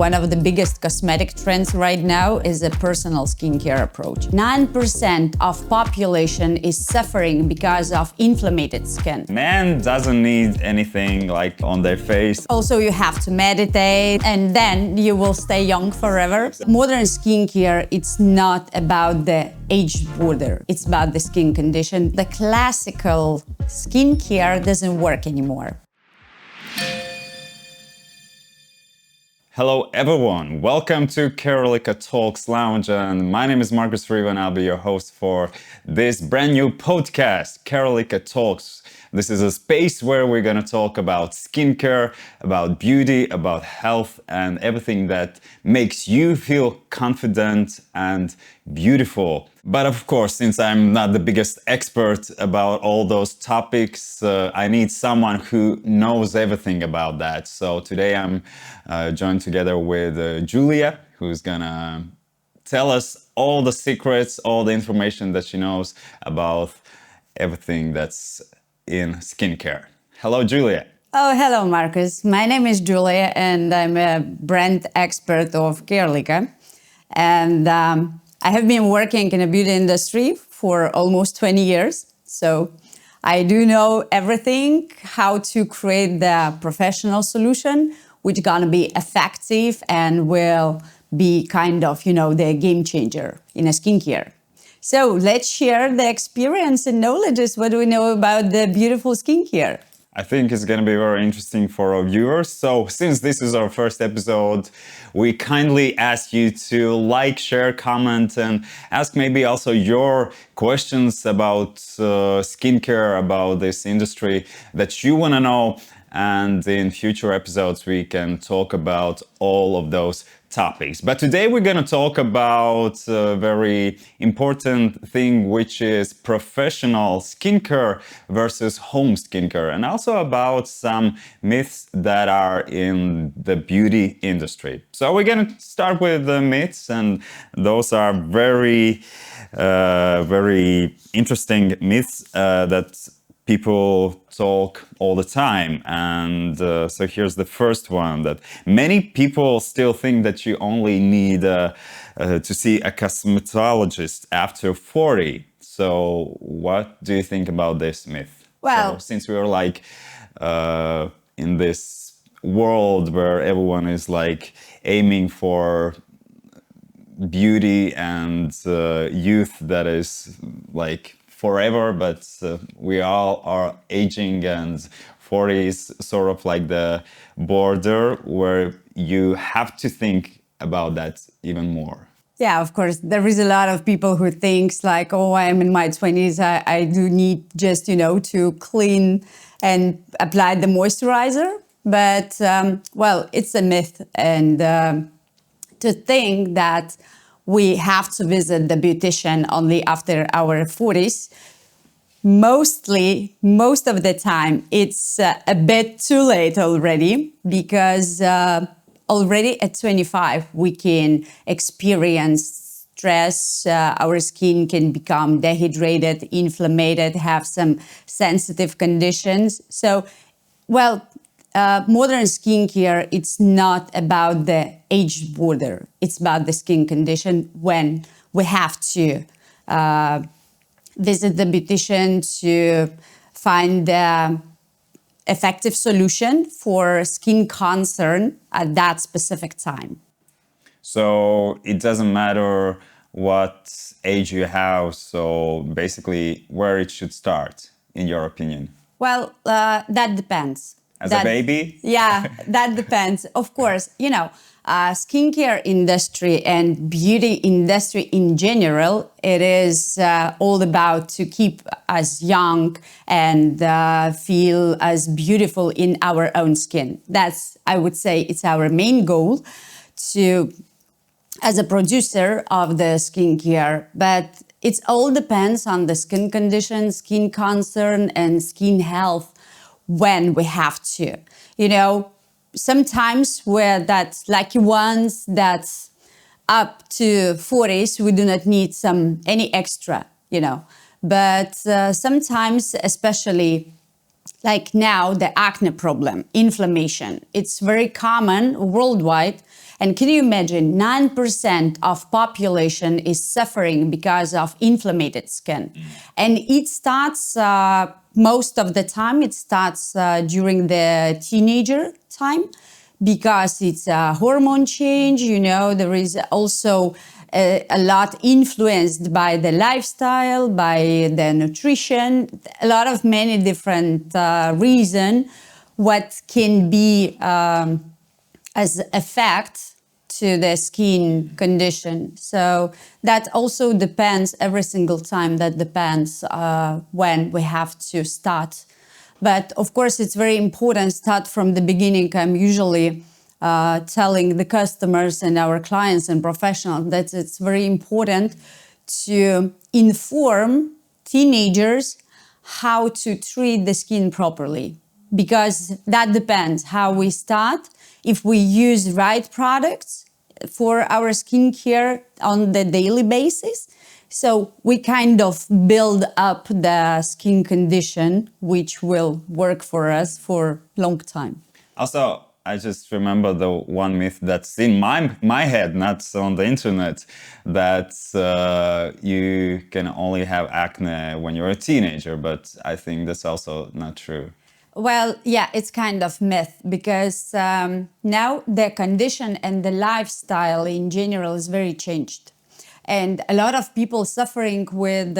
One of the biggest cosmetic trends right now is a personal skincare approach. 9% of population is suffering because of inflamed skin. Man doesn't need anything like on their face. Also, you have to meditate and then you will stay young forever. Modern skincare, it's not about the age border. It's about the skin condition. The classical skincare doesn't work anymore. Hello everyone, welcome to CARELIKA TALKS LOUNGE, and my name is Markus and I'll be your host for this brand new podcast, CARELIKA TALKS. This is a space where we're gonna talk about skincare, about beauty, about health, and everything that makes you feel confident and beautiful. But of course, since I'm not the biggest expert about all those topics, I need someone who knows everything about that. So today I'm joined together with Julia, who's gonna tell us all the secrets, all the information that she knows about everything that's in skincare. Hello, Julia. Oh, hello, Markus. My name is Julia and I'm a brand expert of CARELIKA. And I have been working in the beauty industry for almost 20 years. So I do know everything, how to create the professional solution, which is gonna be effective and will be kind of, the game changer in a skincare. So let's share the experience and knowledge. What do we know about the beautiful skincare? I think it's going to be very interesting for our viewers. So since this is our first episode, we kindly ask you to like, share, comment, and ask maybe also your questions about skincare, about this industry that you want to know. And in future episodes, we can talk about all of those topics. But today we're going to talk about a very important thing, which is professional skincare versus home skincare, and also about some myths that are in the beauty industry. So we're going to start with the myths, and those are very interesting myths that people talk all the time. And so here's the first one, that many people still think that you only need to see a cosmetologist after 40. So what do you think about this myth? Well, so, since we're like in this world where everyone is like aiming for beauty and youth that is like forever, but we all are aging, and 40 is sort of like the border where you have to think about that even more. Yeah, of course. There is a lot of people who thinks like, oh, I'm in my 20s. I do need just, to clean and apply the moisturizer. But, well, it's a myth. And to think that we have to visit the beautician only after our 40s. Most of the time, it's a bit too late already, because already at 25, we can experience stress. Our skin can become dehydrated, inflamed, have some sensitive conditions. So, well, modern skincare, it's not about the age border. It's about the skin condition when we have to visit the beautician to find the effective solution for skin concern at that specific time. So it doesn't matter what age you have. So basically where it should start, in your opinion? Well, that depends. As a baby? Yeah, that depends. Of course, skincare industry and beauty industry in general, it is all about to keep us young and feel as beautiful in our own skin. That's, I would say, it's our main goal to, as a producer of the skincare. But it all depends on the skin condition, skin concern, and skin health when we have to. Sometimes we're that lucky ones that's up to 40s, we do not need any extra, But sometimes, especially like now the acne problem, inflammation, it's very common worldwide. And can you imagine 9% of population is suffering because of inflamed skin? And it starts, most of the time, it starts during the teenager time because it's a hormone change, there is also a lot influenced by the lifestyle, by the nutrition, a lot of many different reasons what can be as effect to the skin condition. So that also depends every single time. That depends when we have to start. But of course, it's very important start from the beginning. I'm usually telling the customers and our clients and professionals that it's very important to inform teenagers how to treat the skin properly, because that depends how we start. If we use right products for our skincare on the daily basis, so we kind of build up the skin condition, which will work for us for a long time. Also, I just remember the one myth that's in my head, not on the internet, that you can only have acne when you're a teenager, but I think that's also not true. Well, yeah, it's kind of myth because now the condition and the lifestyle in general is very changed. And a lot of people suffering with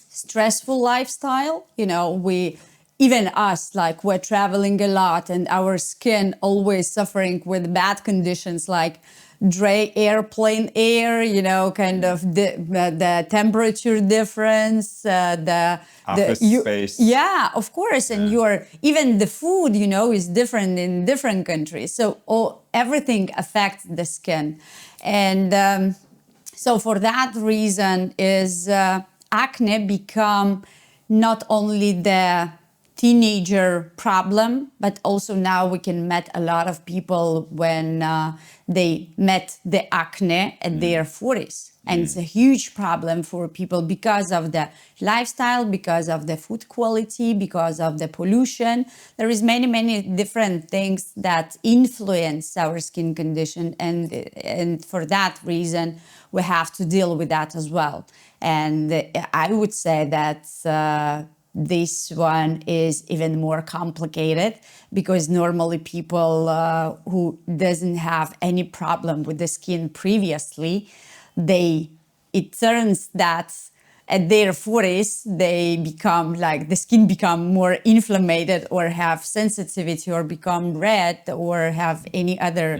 stressful lifestyle, even us, like we're traveling a lot and our skin always suffering with bad conditions like dry airplane air, kind of the temperature difference, Office space. Yeah, of course. And even the food, is different in different countries. So everything affects the skin. And so for that reason is acne become not only the teenager problem, but also now we can meet a lot of people when they met the acne at their 40s. And it's a huge problem for people because of the lifestyle, because of the food quality, because of the pollution. There is many, many different things that influence our skin condition. And for that reason, we have to deal with that as well. And I would say that this one is even more complicated because normally people who doesn't have any problem with the skin previously, it turns that at their 40s, they become like the skin become more inflamed or have sensitivity or become red or have any other,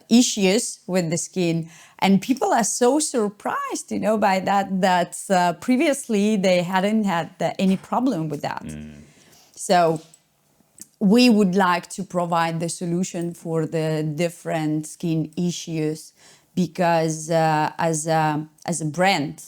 issues with the skin. And people are so surprised, by that previously they hadn't had any problem with that. So we would like to provide the solution for the different skin issues because as a brand,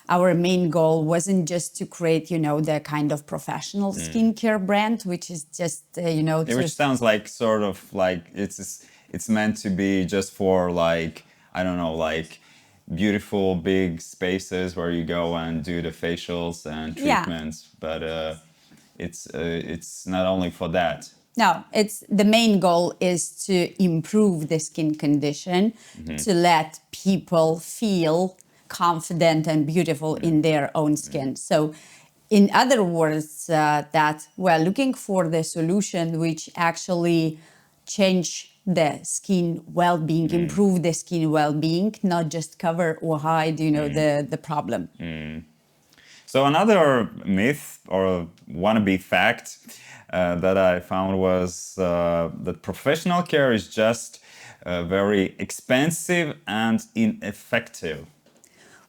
our main goal wasn't just to create, the kind of professional skincare brand, which is just, Which sounds like sort of like it's meant to be just for like, I don't know, like beautiful big spaces where you go and do the facials and treatments, but it's not only for that. No, the main goal is to improve the skin condition, to let people feel confident and beautiful in their own skin. So in other words, that we're looking for the solution which actually change the skin well-being, improve the skin well-being, not just cover or hide, the problem. So another myth or wannabe fact that I found was that professional care is just very expensive and ineffective.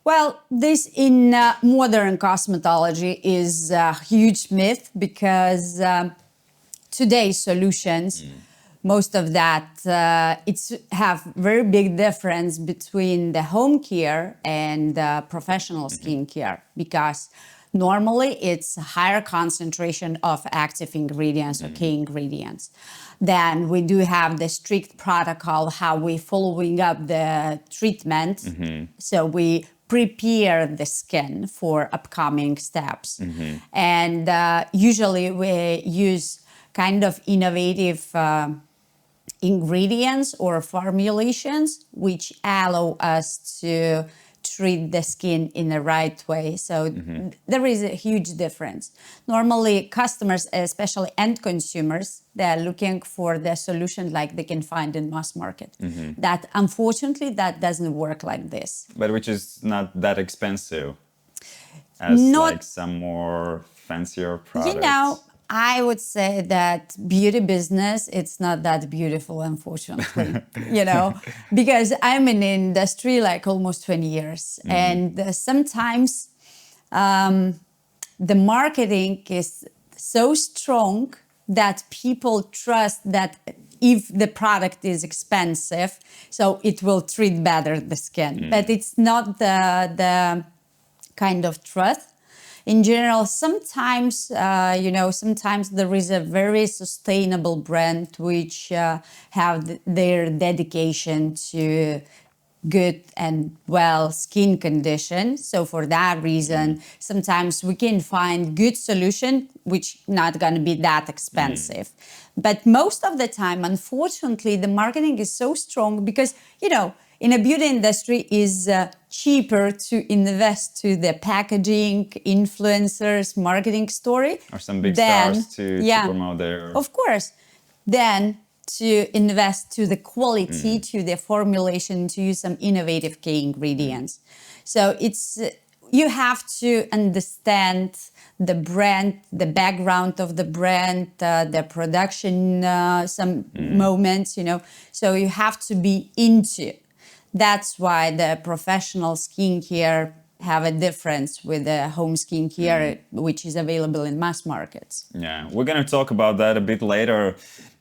Well, this in modern cosmetology is a huge myth because today's solutions, most of that, it's have very big difference between the home care and professional skincare because normally it's a higher concentration of active ingredients or key ingredients. Then we do have the strict protocol, how we following up the treatment. So we prepare the skin for upcoming steps. And usually we use kind of innovative ingredients or formulations which allow us to treat the skin in the right way. So there is a huge difference. Normally, customers, especially end consumers, they're looking for the solution like they can find in mass market. That unfortunately, that doesn't work like this. But which is not that expensive as Not- like some more fancier products. You know, I would say that beauty business, it's not that beautiful, unfortunately, because I'm in the industry like almost 20 years. And sometimes the marketing is so strong that people trust that if the product is expensive, so it will treat better the skin. But it's not the kind of trust. In general, sometimes, sometimes there is a very sustainable brand which have their dedication to good and well skin condition. So for that reason, sometimes we can find good solution which not going to be that expensive. But most of the time, unfortunately, the marketing is so strong because, in a beauty industry is cheaper to invest to the packaging, influencers, marketing story. Or some big stars to promote their... Of course. Then to invest to the quality, to the formulation, to use some innovative key ingredients. So it's you have to understand the brand, the background of the brand, the production, some moments, So you have to be into. That's why the professional skincare have a difference with the home skincare, which is available in mass markets. Yeah, we're going to talk about that a bit later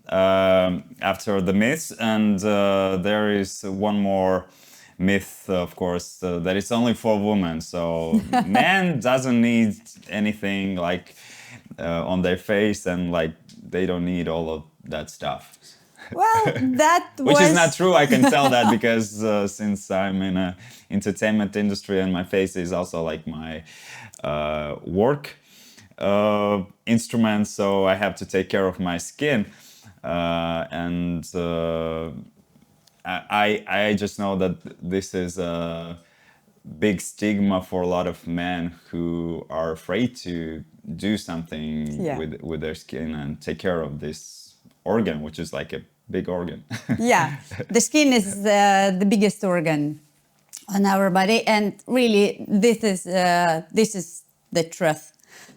after the myths. And there is one more myth, of course, that it's only for women. So men doesn't need anything like on their face, and like they don't need all of that stuff. Well, that Which is not true. I can tell that because since I'm in a entertainment industry and my face is also like my work instrument, so I have to take care of my skin. And I just know that this is a big stigma for a lot of men who are afraid to do something with their skin and take care of this organ, which is like a big organ. Yeah, the skin is the biggest organ on our body, and really this is the truth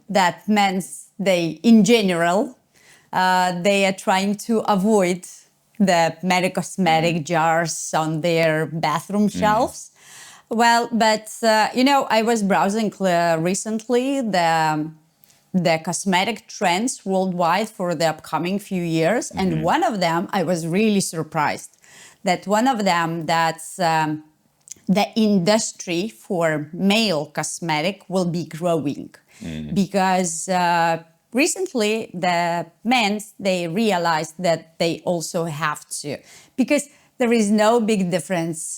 that men, they in general they are trying to avoid the medical cosmetic jars on their bathroom shelves. Well, but I was browsing recently the cosmetic trends worldwide for the upcoming few years. And one of them, I was really surprised that one of them, that's the industry for male cosmetic will be growing. Because recently the men, they realized that they also have to, because there is no big difference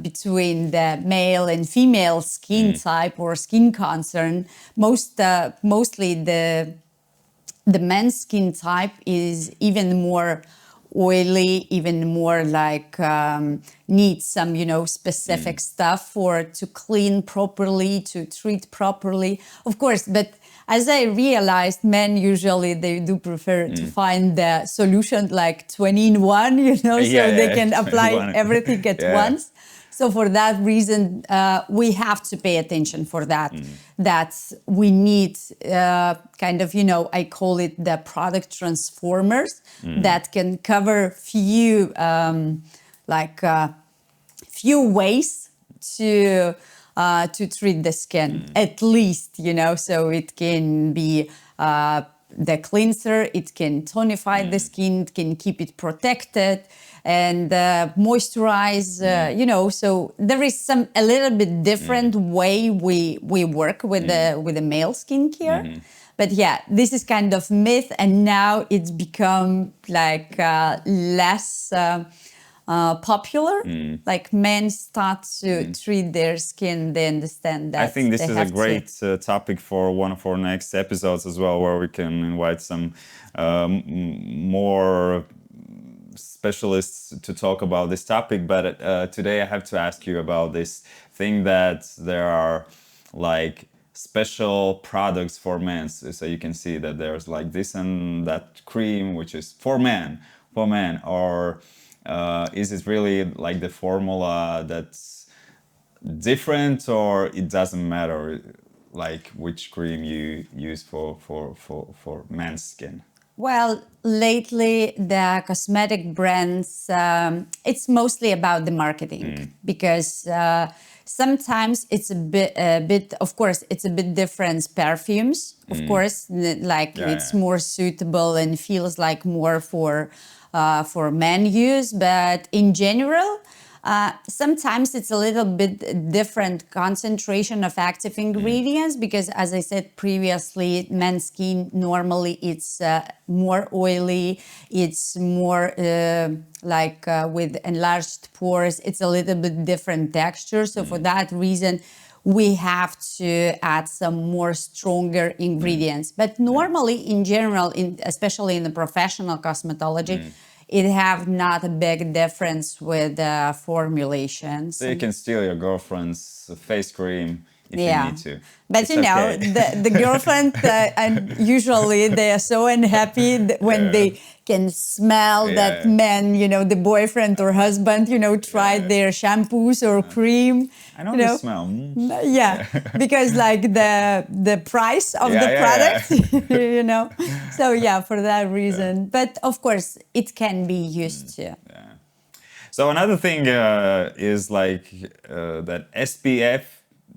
between the male and female skin type or skin concern. Mostly the men's skin type is even more oily, even more like needs some specific stuff to clean properly, to treat properly. Of course, but as I realized, men usually they do prefer to find the solution like 20 in 1, so they can apply everything at once. So for that reason, we have to pay attention for that. That we need kind of, I call it the product transformers that can cover few ways to treat the skin, at least, so it can be the cleanser, it can tonify the skin, it can keep it protected and moisturize, so there is a little bit different way we work with the male skincare. But yeah, this is kind of myth, and now it's become like less popular. Like men start to treat their skin, they understand that I think this they is a have great topic for one of our next episodes as well, where we can invite some more specialists to talk about this topic. But today I have to ask you about this thing that there are like special products for men. So you can see that there's like this and that cream, which is for men, or is it really like the formula that's different, or it doesn't matter like which cream you use for men's skin? Well, lately the cosmetic brands, it's mostly about the marketing because sometimes it's a bit, of course, it's a bit different perfumes. Of course, it's more suitable and feels like more for men use. But in general, sometimes it's a little bit different concentration of active ingredients because, as I said previously, men's skin normally it's more oily, it's more with enlarged pores, it's a little bit different texture. So for that reason, we have to add some more stronger ingredients. But normally, in general, especially in the professional cosmetology, it have not a big difference with formulations. So you can steal your girlfriend's face cream if you need to. But It's you know, okay. the girlfriend, and usually they are so unhappy when they can smell that man, the boyfriend or husband, tried their shampoos or cream. I know the smell. Yeah, because like the price of the product, So yeah, for that reason. But of course, it can be used too. So another thing is like that SPF.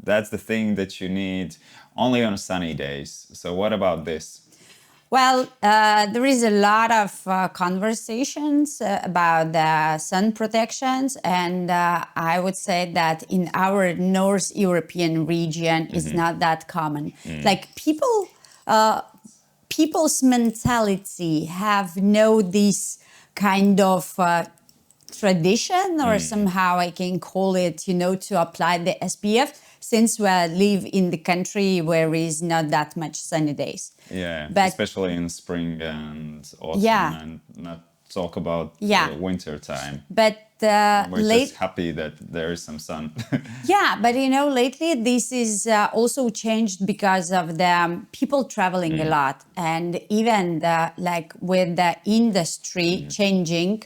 That's the thing that you need only on sunny days. So what about this? Well, there is a lot of conversations about the sun protections, and I would say that in our North European region, it's not that common. Like people's mentality have this kind of tradition, or somehow I can call it, to apply the SPF, since we live in the country where is not that much sunny days. Yeah, but, especially in spring and autumn, and not talk about winter time. But we're just happy that there is some sun. Yeah, but lately this is also changed because of the people traveling a lot, and even with the industry changing.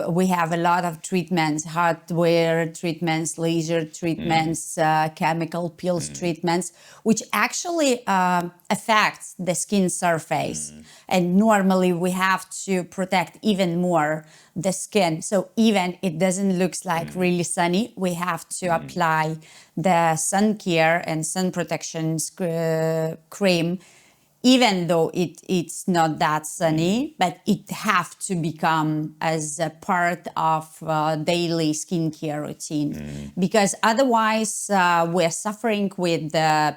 We have a lot of treatments, hardware treatments, laser treatments, chemical peels treatments, which actually affects the skin surface. And normally we have to protect even more the skin. So even it doesn't look like really sunny, we have to apply the sun care and sun protection cream, even though it's not that sunny, but it have to become as a part of daily skincare routine. Because otherwise we're suffering with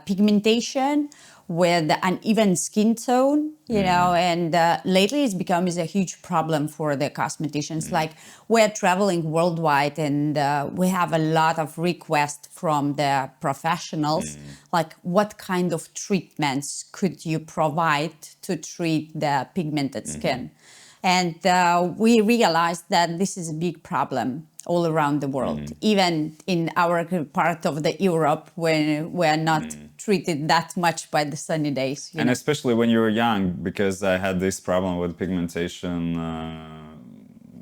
pigmentation, with uneven skin tone, and lately it's become a huge problem for the cosmeticians. Like we're traveling worldwide, and we have a lot of requests from the professionals, like what kind of treatments could you provide to treat the pigmented skin? And we realized that this is a big problem all around the world, even in our part of the Europe, when we're not treated that much by the sunny days. And especially when you were young, because I had this problem with pigmentation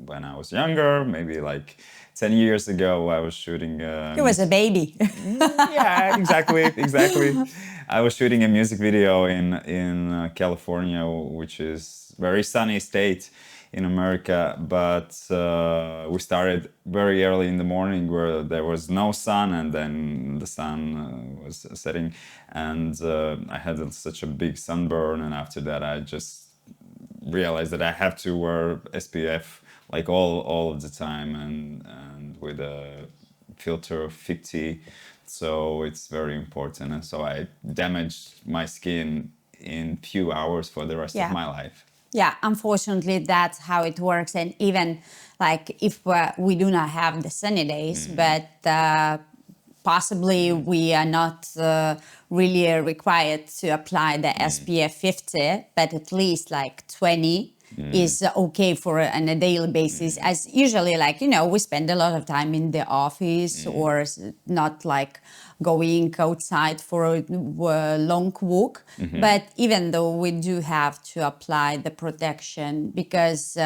when I was younger, maybe like 10 years ago. I was shooting... You was a baby. Yeah, exactly. I was shooting a music video in California, which is very sunny state in America, but we started very early in the morning where there was no sun, and then the sun was setting, and I had such a big sunburn, and after that I just realized that I have to wear SPF like all of the time, and with a filter of 50, so it's very important. And so I damaged my skin in few hours for the rest of my life. Yeah, unfortunately, that's how it works. And even like if we do not have the sunny days, but possibly we are not really required to apply the SPF 50, but at least like 20 is okay for on a daily basis. As usually, like, we spend a lot of time in the office or not like going outside for a long walk. But even though we do have to apply the protection because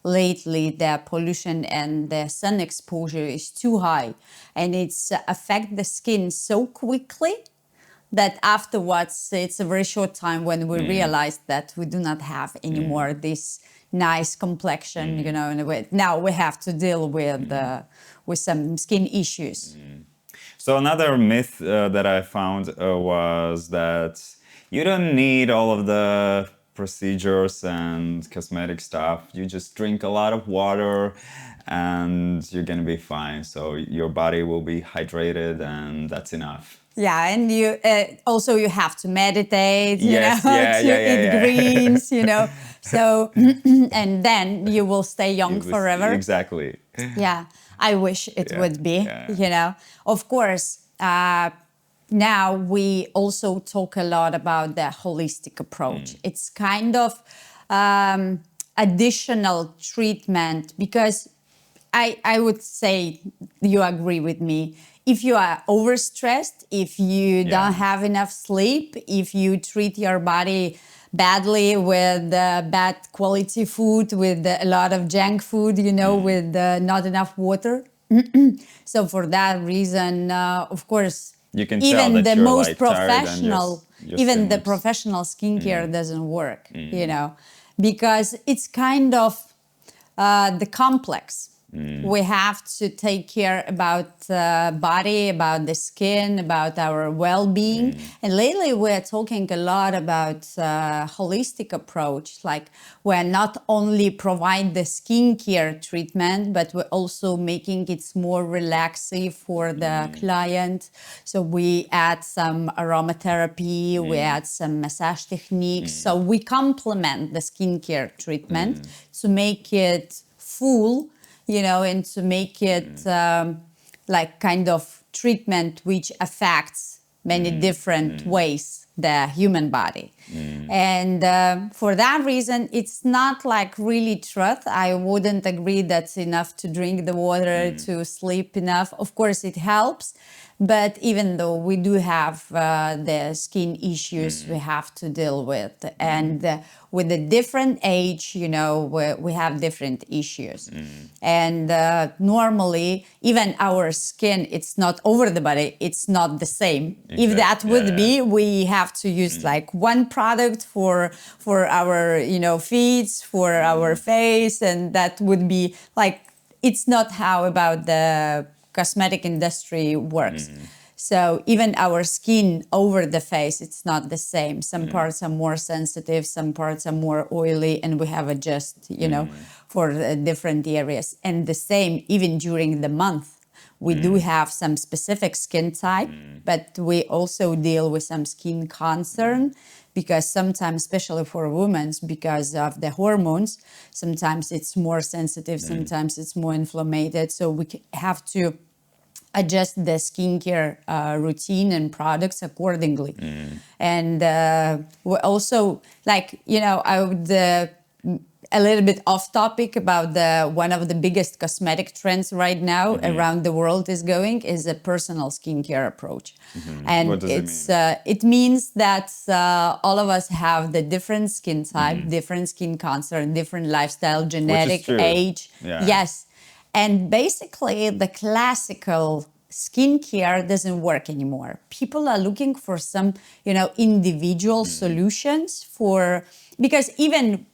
lately the pollution and the sun exposure is too high and it's affect the skin so quickly that afterwards it's a very short time when we realize that we do not have anymore this nice complexion, and now we have to deal with some skin issues. So another myth that I found was that you don't need all of the procedures and cosmetic stuff. You just drink a lot of water and you're gonna be fine. So your body will be hydrated and that's enough. Yeah, and you also you have to meditate, Yes, yeah, to yeah, yeah, eat yeah. greens, So, and then you will stay young forever. Exactly. Yeah, I wish it Yeah, would be, yeah. Of course, now we also talk a lot about the holistic approach. It's kind of additional treatment because I would say you agree with me. If you are overstressed, if you don't have enough sleep, if you treat your body badly with bad quality food, with a lot of junk food, with not enough water. So for that reason, of course, You can tell even that the you're most like tired and professional, your even skin the looks- professional skincare doesn't work, because it's kind of the complex. We have to take care about body, about the skin, about our well-being. And lately we're talking a lot about holistic approach. Like we're not only provide the skincare treatment, but we're also making it more relaxing for the client. So we add some aromatherapy, we add some massage techniques. So we complement the skincare treatment to make it full, and to make it like kind of treatment which affects many different ways the human body. And for that reason, it's not like really truth. I wouldn't agree that's enough to drink the water, to sleep enough. Of course, it helps. But even though we do have the skin issues we have to deal with, and with a different age, we have different issues. And normally, even our skin, it's not over the body, it's not the same. If that would be, we have to use like one product for our, feet, for our face, and that would be like, it's not how about the cosmetic industry works. So even our skin over the face, it's not the same. Some parts are more sensitive, some parts are more oily, and we have adjust, for different areas. And the same even during the month. We do have some specific skin type, but we also deal with some skin concern because sometimes, especially for women, because of the hormones, sometimes it's more sensitive, sometimes it's more inflamed. So we have to adjust the skincare routine and products accordingly. And we also, like, I would... a little bit off topic about one of the biggest cosmetic trends right now around the world is a personal skincare approach. And what does it means that all of us have the different skin type, different skin concern, different lifestyle, genetic, age. Yeah. Yes. And basically the classical skincare doesn't work anymore. People are looking for some, individual solutions because even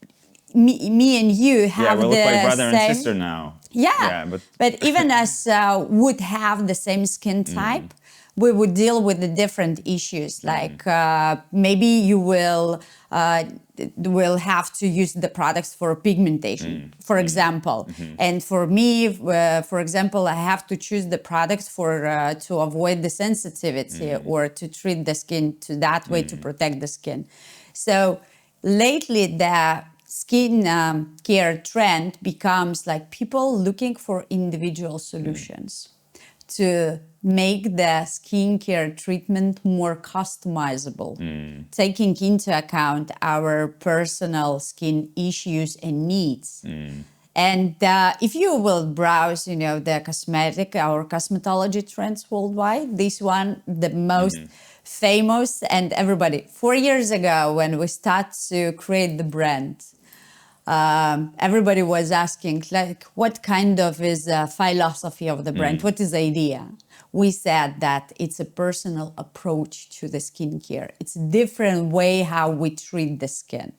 me and you have we look like brother same, and sister now. Yeah, but even as would have the same skin type, we would deal with the different issues. Like maybe you will have to use the products for pigmentation, for example. And for me, for example, I have to choose the products to avoid the sensitivity or to treat the skin to that way to protect the skin. So lately, the skin care trend becomes like people looking for individual solutions to make the skincare treatment more customizable, taking into account our personal skin issues and needs. And if you will browse, the cosmetic or cosmetology trends worldwide, this one, the most famous, and everybody, 4 years ago when we started to create the brand, everybody was asking, like, what kind of is a philosophy of the brand? What is the idea? We said that it's a personal approach to the skincare. It's a different way how we treat the skin,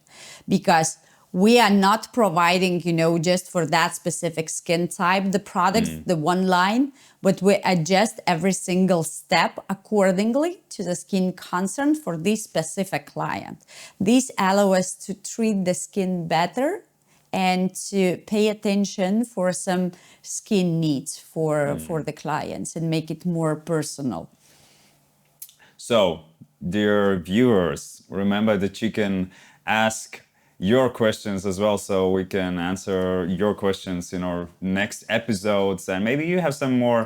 because we are not providing, just for that specific skin type, the products, the one line, but we adjust every single step accordingly to the skin concern for this specific client. This allows us to treat the skin better and to pay attention for some skin needs for the clients and make it more personal. So, dear viewers, remember that you can ask your questions as well, so we can answer your questions in our next episodes. And maybe you have some more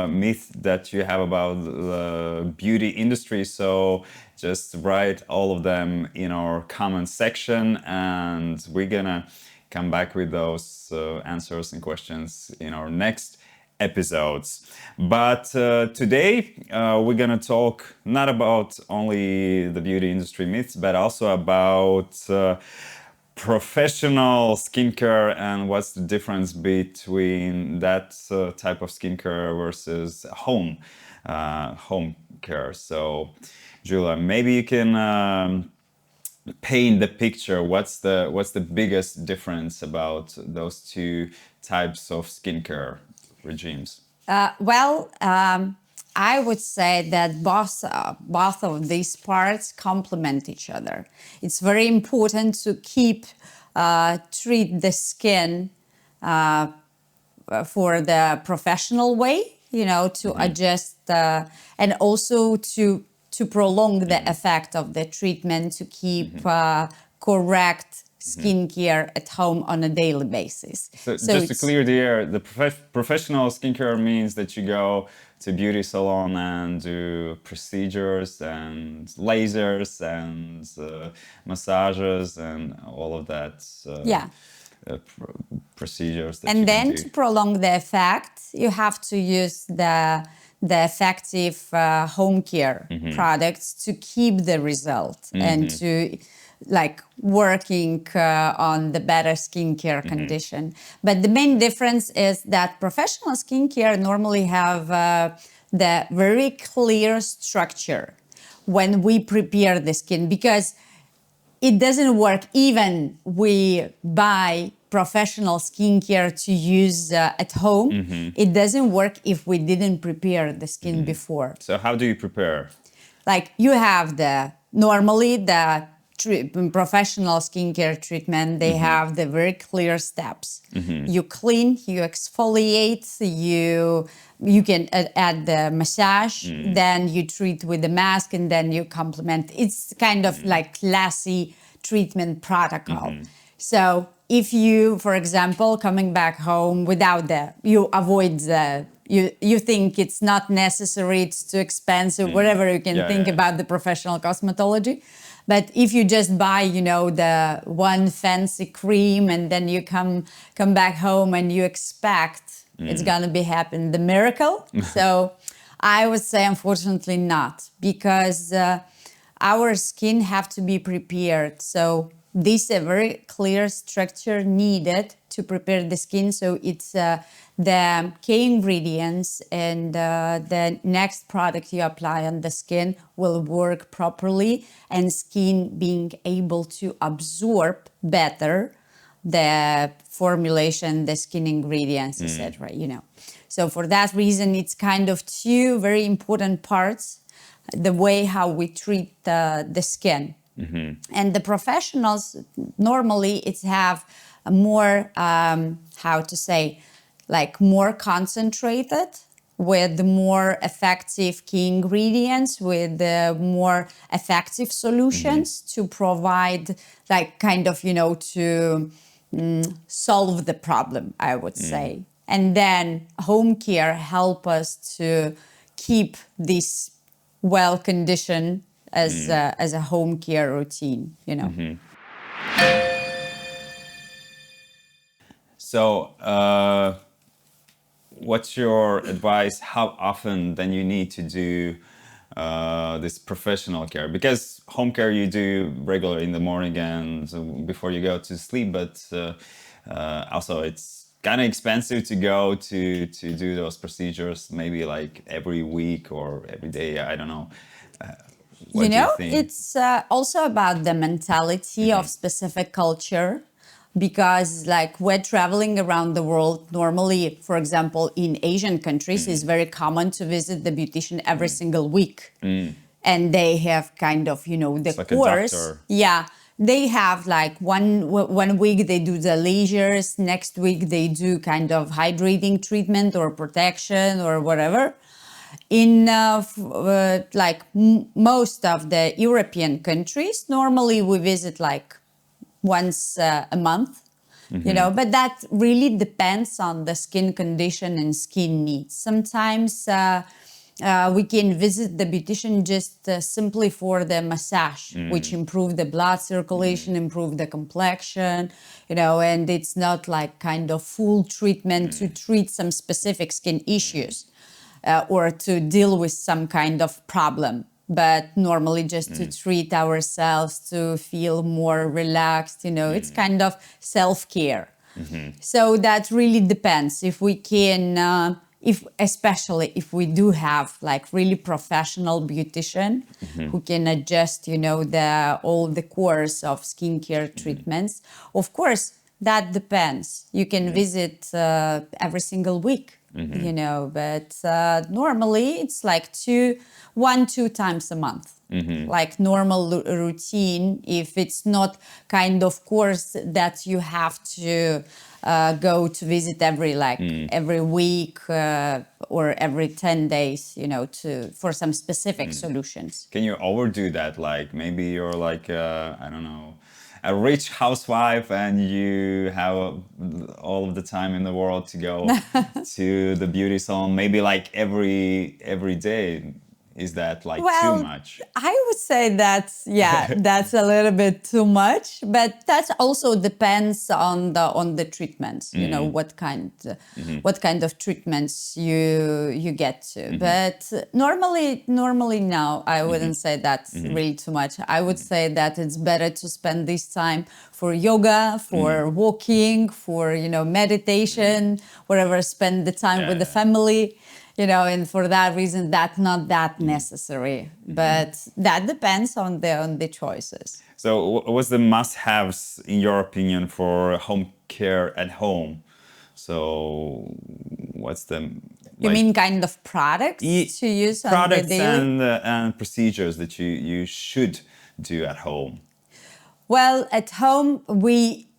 myth that you have about the beauty industry, so just write all of them in our comment section, and we're gonna come back with those answers and questions in our next episodes. But today we're gonna talk not about only the beauty industry myths, but also about professional skincare and what's the difference between that type of skincare versus home care. So, Julia, maybe you can paint the picture. What's the biggest difference about those two types of skincare regimes? I would say that both of these parts complement each other. It's very important to treat the skin for the professional way, to adjust and also to prolong the effect of the treatment, to keep correct skincare at home on a daily basis. So just to clear the air, the professional skincare means that you go to beauty salon and do procedures and lasers and massages and all of that. Procedures that and then you can do. To prolong the effect, you have to use the effective home care products to keep the result and to working on the better skincare condition. But the main difference is that professional skincare normally have the very clear structure when we prepare the skin, because it doesn't work even we buy professional skincare to use at home. It doesn't work if we didn't prepare the skin before. So how do you prepare? You have normally the professional skincare treatment, they have the very clear steps. You clean, you exfoliate, you can add the massage, then you treat with the mask, and then you complement. It's kind of like classy treatment protocol. So if you, for example, coming back home without you avoid you think it's not necessary, it's too expensive, whatever you can think about the professional cosmetology. But if you just buy, the one fancy cream, and then you come back home and you expect it's gonna happen the miracle. So I would say, unfortunately, not, because our skin have to be prepared. So this is a very clear structure needed to prepare the skin. So it's the key ingredients and the next product you apply on the skin will work properly, and skin being able to absorb better the formulation, the skin ingredients, etc. So for that reason, it's kind of two very important parts, the way how we treat the skin. And the professionals normally have a more, more concentrated with more effective key ingredients, with more effective solutions to provide like kind of, to solve the problem, I would say. And then home care help us to keep this well conditioned as a home care routine, So, what's your advice? How often then you need to do this professional care? Because home care you do regularly in the morning and before you go to sleep, but also it's kind of expensive to go to do those procedures, maybe like every week or every day. I don't know. What do you think? It's also about the mentality of specific culture. Because like we're traveling around the world, normally, for example, in Asian countries, it's very common to visit the beautician every single week. And they have kind of, the It's like course. a doctor. Yeah. They have like one week they do the lasers, next week they do kind of hydrating treatment or protection or whatever. In most of the European countries, normally we visit like once a month, but that really depends on the skin condition and skin needs. Sometimes we can visit the beautician just simply for the massage, which improve the blood circulation, improve the complexion, and it's not like kind of full treatment to treat some specific skin issues or to deal with some kind of problem. But normally just to treat ourselves, to feel more relaxed, it's kind of self-care. So that really depends if we can, especially if we do have like really professional beautician who can adjust, all the course of skincare treatments. Of course, that depends. You can visit every single week. But normally it's like 2 times a month, like normal routine. If it's not kind of course that you have to go to visit every week or every 10 days, for some specific solutions. Can you overdo that? Like maybe you're like, I don't know, a rich housewife and you have all of the time in the world to go to the beauty salon, maybe like every day. Is that like too much? I would say that's that's a little bit too much, but that also depends on the treatments. What kind of treatments you get to. But normally no, I wouldn't say that's really too much. I would say that it's better to spend this time for yoga, for walking, for meditation, whatever. Spend the time with the family. And for that reason, that's not that necessary. But that depends on the choices. So what's the must-haves, in your opinion, for home care at home? So what's the... You mean kind of products to use on the daily? Products and procedures that you should do at home. Well, at home, we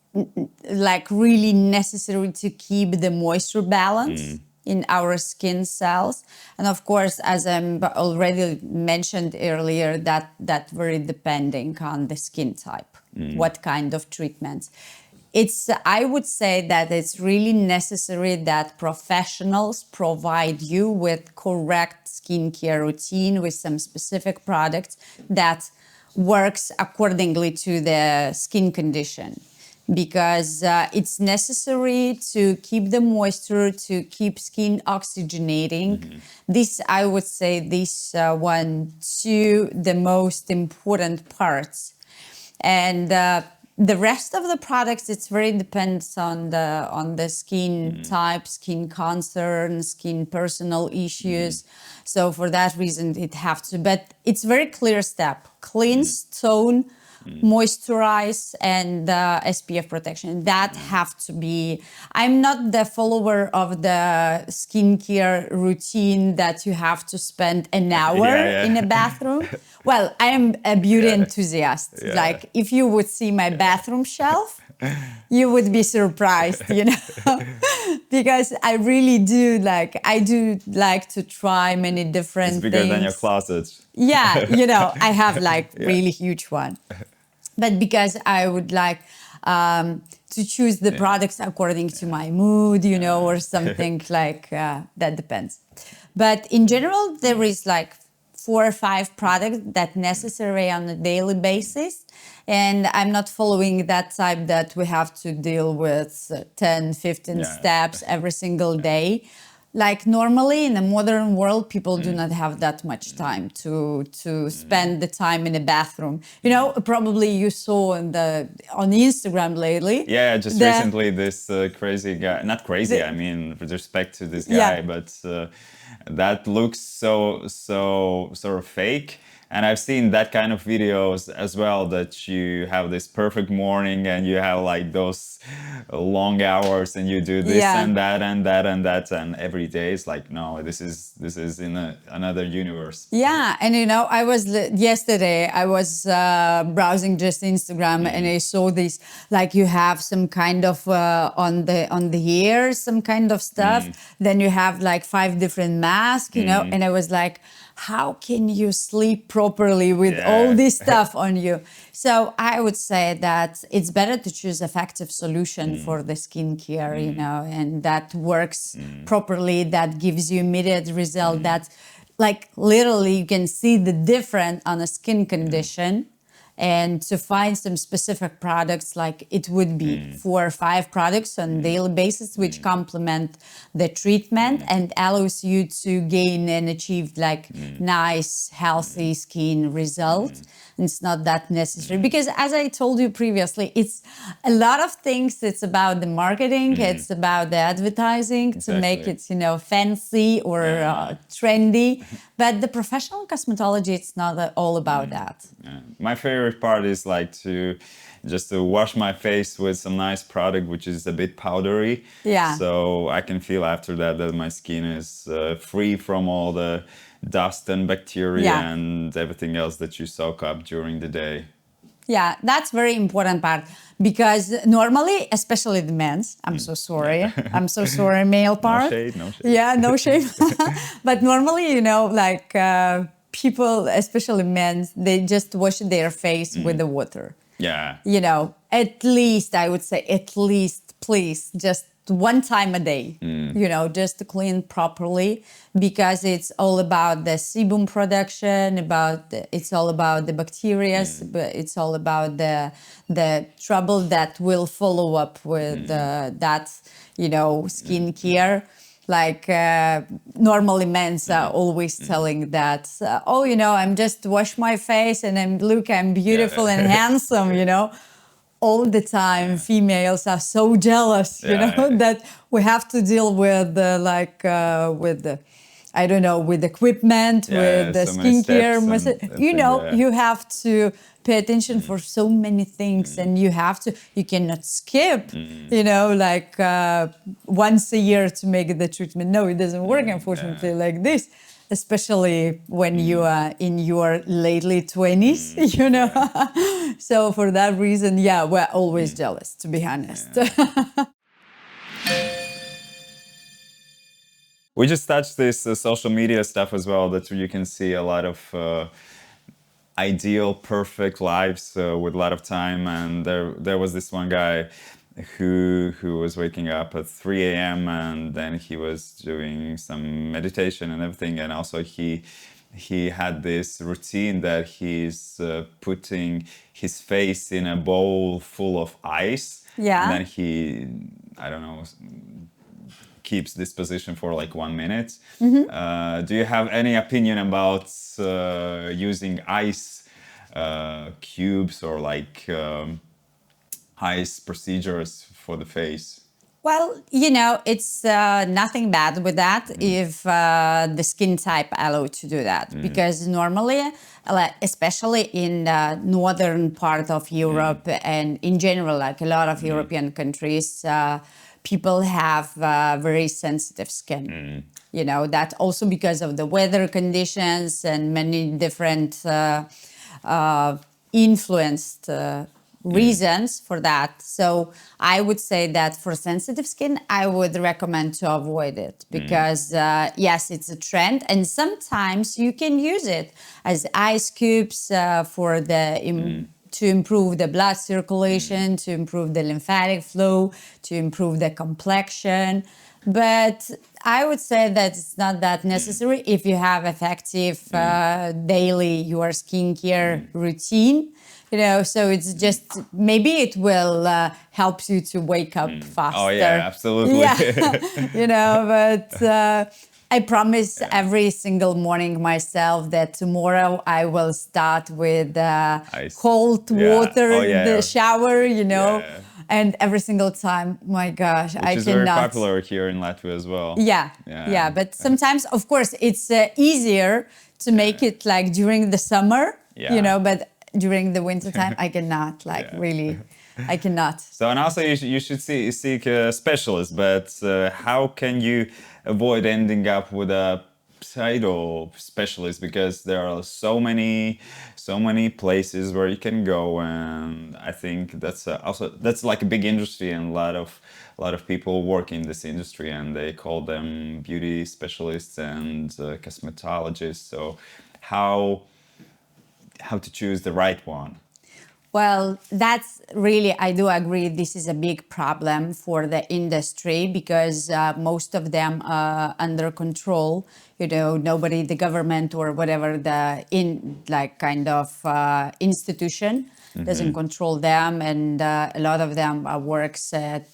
like really necessary to keep the moisture balance in our skin cells. And of course, as I already mentioned earlier, that very depending on the skin type, what kind of treatments. I would say that it's really necessary that professionals provide you with correct skincare routine with some specific products that works accordingly to the skin condition. Because it's necessary to keep the moisture, to keep skin oxygenating. This, I would say, two the most important parts. And the rest of the products, it's very depends on the skin type, skin concern, skin personal issues. So for that reason, it have to. But it's very clear step: cleanse, tone, moisturize, and SPF protection. That have to be. I'm not the follower of the skincare routine that you have to spend an hour in a bathroom. Well, I am a beauty enthusiast. Like if you would see my bathroom shelf, you would be surprised, because I really do I do like to try many different It's bigger things. than your closet. Yeah, I have Yeah. really huge one. But because I would like to choose the products according to my mood, or something that depends. But in general, there is 4 or 5 products that necessary on a daily basis. And I'm not following that type that we have to deal with 10, 15 Yeah. steps every single day. Like normally in a modern world, people do not have that much time to spend the time in a bathroom. Probably you saw on Instagram lately. Yeah, just recently this crazy guy, not crazy, I mean, with respect to this guy, Yeah. but that looks so sort of fake. And I've seen that kind of videos as well, that you have this perfect morning and you have those long hours and you do this Yeah. and that and that and that, and every day it's no, this is in another universe. Yeah, and yesterday I was browsing just Instagram and I saw this you have some kind of on the hair some kind of stuff. Then you have 5 different masks, and I was like, how can you sleep properly with all this stuff on you? So I would say that it's better to choose effective solution for the skincare, and that works properly, that gives you immediate result, that literally you can see the difference on a skin condition. And to find some specific products, it would be 4 or 5 products on a daily basis, which complement the treatment and allows you to gain and achieve nice, healthy skin result. It's not that necessary because, as I told you previously, it's a lot of things. It's about the marketing, it's about the advertising to make it, fancy or trendy. But the professional cosmetology, it's not all about that. Yeah. My favorite part is to wash my face with some nice product, which is a bit powdery. Yeah. So I can feel after that my skin is free from all the dust and bacteria and everything else that you soak up during the day. Yeah, that's very important part because normally, especially the men's, I'm so sorry. I'm so sorry, male part. No shade, no shade. Yeah, no shade. But normally, people, especially men, they just wash their face with the water. Yeah. At least, I would say, please, just 1 time a day, just to clean properly, because it's all about the sebum production, it's all about the bacteria, but it's all about the trouble that will follow up with that, skincare. Normally men's are always telling that, I'm just wash my face and I'm beautiful and handsome, all the time. Females are so jealous, that we have to deal with with equipment, with the so many skincare. steps and You have to pay attention for so many things, and you cannot skip, once a year to make the treatment. No, it doesn't work, unfortunately, like this. Especially when you are in your lately 20s, So for that reason, we're always jealous, to be honest. We just touched this social media stuff as well, that you can see a lot of ideal, perfect lives with a lot of time. And there was this one guy who was waking up at 3 a.m. and then he was doing some meditation and everything. And also he had this routine that he's putting his face in a bowl full of ice. Yeah. And then he, I don't know, keeps this position for 1 minute. Do you have any opinion about using ice cubes or ice procedures for the face? Well, it's nothing bad with that if the skin type allow to do that. Because normally, especially in the northern part of Europe and in general, a lot of European countries, people have very sensitive skin. That also because of the weather conditions and many different influenced reasons for that. So I would say that for sensitive skin, I would recommend to avoid it because yes, it's a trend, and sometimes you can use it as ice cubes for to improve the blood circulation, to improve the lymphatic flow, to improve the complexion. But I would say that it's not that necessary if you have effective daily your skincare routine. So it's just maybe it will help you to wake up faster. Oh yeah, absolutely. Yeah, but I promise every single morning myself that tomorrow I will start with cold water, the shower, Yeah. and every single time, my gosh, Which I is cannot. very popular here in Latvia as well. Yeah. But sometimes, of course, it's easier to make it like during the summer, but during the winter time, I cannot, really, I cannot. So, and also you should seek a specialist, but how can you avoid ending up with a pseudo specialist, because there are so many places where you can go, and I think that's like a big industry, and a lot of people work in this industry, and they call them beauty specialists and cosmetologists. So how to choose the right one? Well, that's really, I do agree, this is a big problem for the industry because most of them are under control. Nobody, the government or whatever institution doesn't control them, and a lot of them works at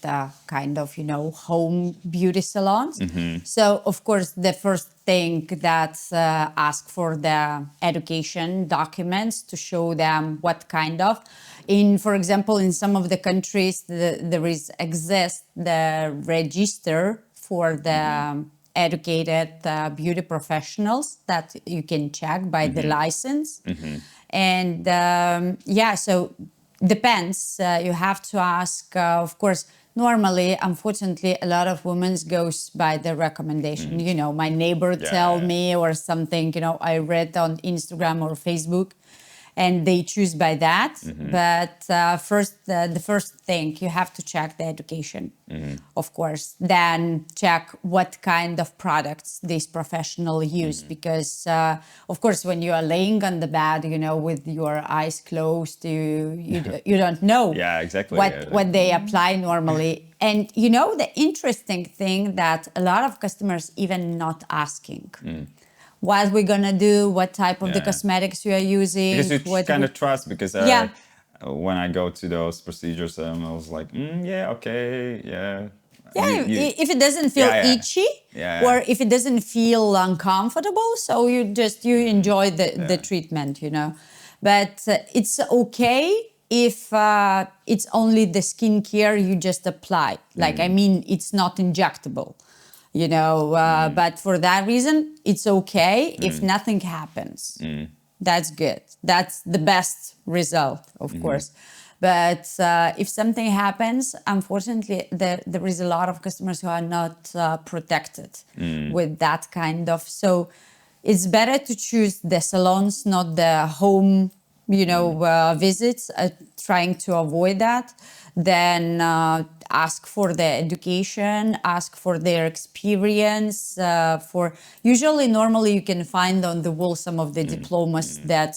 home beauty salons. So of course the first thing that ask for the education documents to show them what kind of, for example, in some of the countries there exists the register for the educated beauty professionals that you can check by the license. And so depends. You have to ask, of course. Normally, unfortunately, a lot of women goes by the recommendation. My neighbor tell me or something, I read on Instagram or Facebook, and they choose by that. But first, the first thing, you have to check the education, of course. Then check what kind of products this professional use, because, of course, when you are laying on the bed, with your eyes closed, you don't know what they apply normally. And the interesting thing that a lot of customers even not asking. What we're gonna do, what type of the cosmetics you are using. Because you kind of trust, because when I go to those procedures, I was like, okay. If it doesn't feel itchy or if it doesn't feel uncomfortable, so you enjoy the treatment, But it's okay if it's only the skincare you just apply. It's not injectable. But for that reason, it's okay if nothing happens. That's good. That's the best result, of course. But if something happens, unfortunately, there is a lot of customers who are not protected with that kind of. So it's better to choose the salons, not the home, visits, trying to avoid that. Then ask for the education, ask for their experience. Normally you can find on the wall some of the diplomas that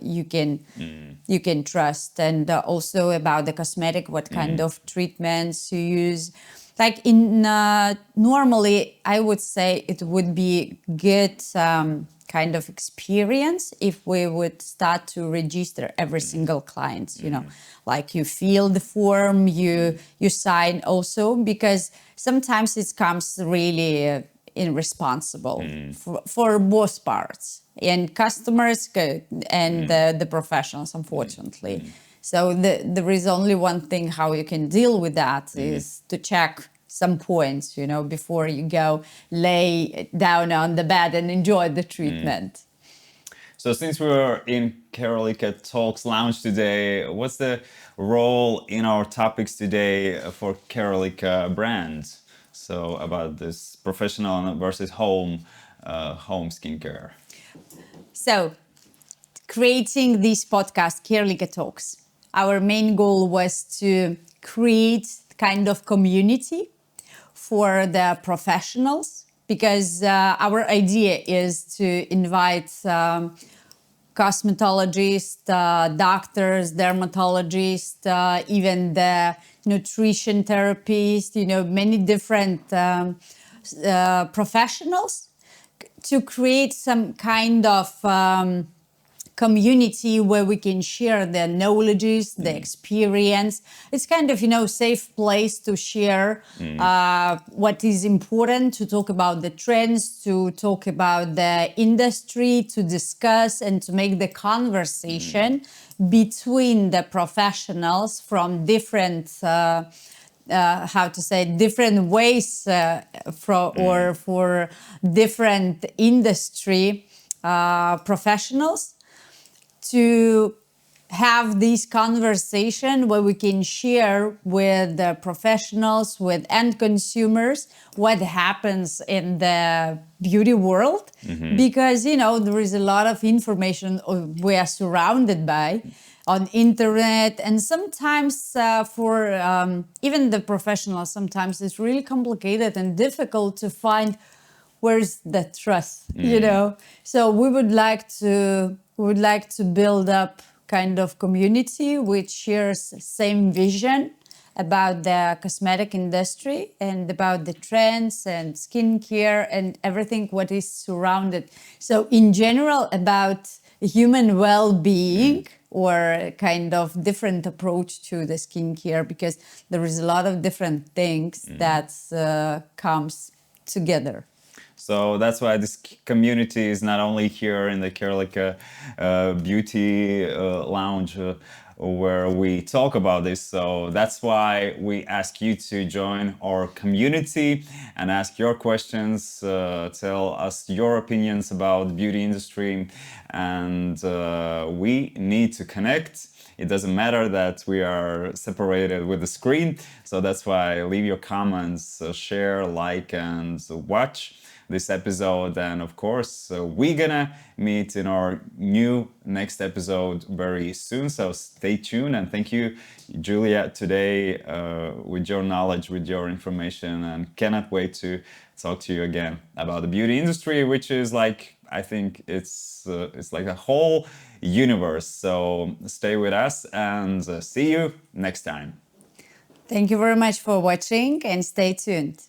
you can trust, and also about the cosmetic, what kind of treatments you use. Normally, I would say it would be good kind of experience if we would start to register every single client, you fill the form, you sign also, because sometimes it comes really irresponsible for both parts, and customers and the professionals, unfortunately. So there is only one thing how you can deal with that is to check some points, before you go lay down on the bed and enjoy the treatment. So since we're in CARELIKA Talks Lounge today, what's the role in our topics today for CARELIKA brands? So about this professional versus home skincare. So creating this podcast, CARELIKA Talks, our main goal was to create kind of community for the professionals, because our idea is to invite cosmetologists, doctors, dermatologists, even the nutrition therapists, many different professionals, to create some kind of community where we can share the knowledges, the experience. It's kind of, safe place to share what is important, to talk about the trends, to talk about the industry, to discuss and to make the conversation between the professionals from different different ways for different industry professionals, to have this conversation where we can share with the professionals, with end consumers, what happens in the beauty world. Because, there is a lot of information we are surrounded by on internet, and sometimes for even the professionals, sometimes it's really complicated and difficult to find where's the trust, So we would like to build up kind of community which shares same vision about the cosmetic industry and about the trends and skincare and everything what is surrounded. So in general, about human well-being, or kind of different approach to the skincare, because there is a lot of different things that comes together. So that's why this community is not only here in the CARELIKA Beauty Lounge, where we talk about this. So that's why we ask you to join our community and ask your questions, tell us your opinions about the beauty industry, and we need to connect. It doesn't matter that we are separated with the screen. So that's why leave your comments, share, like, and watch this episode. And of course, we're gonna meet in our new next episode very soon. So stay tuned, and thank you, Julia, today with your knowledge, with your information, and cannot wait to talk to you again about the beauty industry, which is like, I think it's like a whole universe. So stay with us, and see you next time. Thank you very much for watching, and stay tuned.